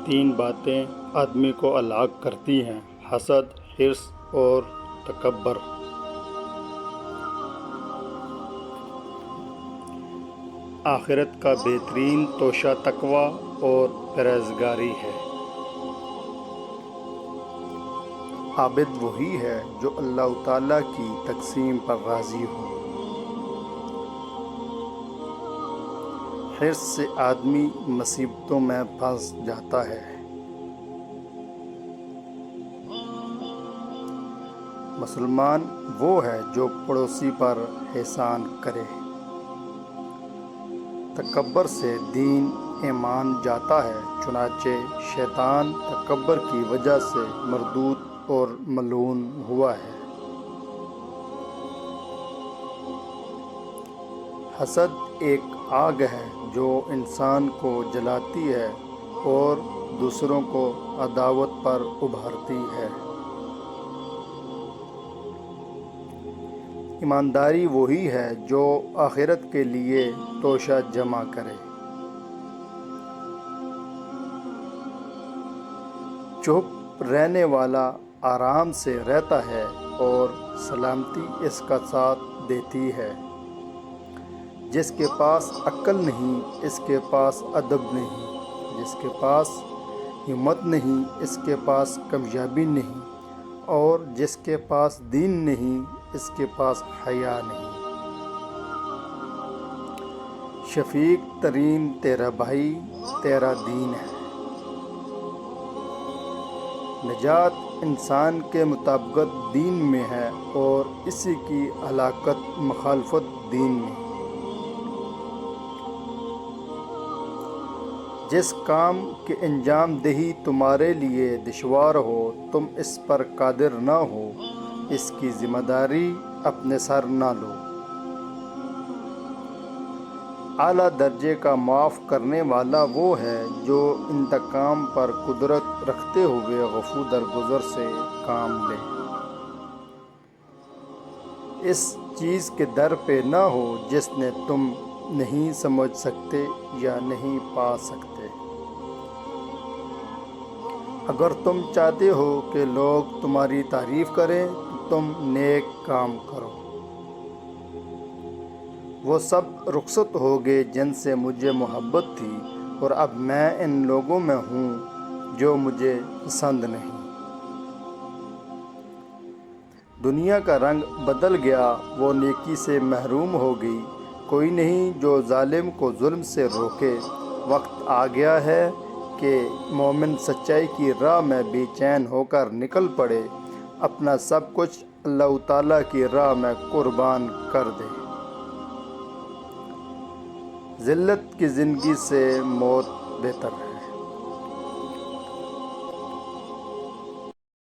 تین باتیں آدمی کو ہلاک کرتی ہیں: حسد، حرص اور تکبر۔ آخرت کا بہترین توشہ تقویٰ اور پرہیزگاری ہے۔ عابد وہی ہے جو اللہ تعالیٰ کی تقسیم پر راضی ہو۔ حرص سے آدمی مصیبتوں میں پھنس جاتا ہے۔ مسلمان وہ ہے جو پڑوسی پر احسان کرے۔ تکبر سے دین ایمان جاتا ہے، چنانچہ شیطان تکبر کی وجہ سے مردود اور ملعون ہوا ہے۔ حسد ایک آگ ہے جو انسان کو جلاتی ہے اور دوسروں کو عداوت پر ابھارتی ہے۔ ایمانداری وہی ہے جو آخرت کے لیے توشہ جمع کرے۔ چپ رہنے والا آرام سے رہتا ہے اور سلامتی اس کا ساتھ دیتی ہے۔ جس کے پاس عقل نہیں اس کے پاس ادب نہیں، جس کے پاس ہمت نہیں اس کے پاس کامیابی نہیں، اور جس کے پاس دین نہیں اس کے پاس حیا نہیں۔ شفیق ترین تیرا بھائی تیرا دین ہے۔ نجات انسان کے مطابقت دین میں ہے اور اسی کی ہلاکت مخالفت دین میں۔ جس کام کی انجام دہی تمہارے لیے دشوار ہو، تم اس پر قادر نہ ہو، اس کی ذمہ داری اپنے سر نہ لو۔ اعلیٰ درجے کا معاف کرنے والا وہ ہے جو انتقام پر قدرت رکھتے ہوئے عفو درگزر سے کام لے۔ اس چیز کے در پہ نہ ہو جس نے تم نہیں سمجھ سکتے یا نہیں پا سکتے۔ اگر تم چاہتے ہو کہ لوگ تمہاری تعریف کریں تو تم نیک کام کرو۔ وہ سب رخصت ہو گئے جن سے مجھے محبت تھی، اور اب میں ان لوگوں میں ہوں جو مجھے پسند نہیں۔ دنیا کا رنگ بدل گیا، وہ نیکی سے محروم ہو گئی۔ کوئی نہیں جو ظالم کو ظلم سے روکے۔ وقت آ گیا ہے کہ مومن سچائی کی راہ میں بے چین ہو کر نکل پڑے، اپنا سب کچھ اللہ تعالیٰ کی راہ میں قربان کر دے۔ ذلت کی زندگی سے موت بہتر ہے۔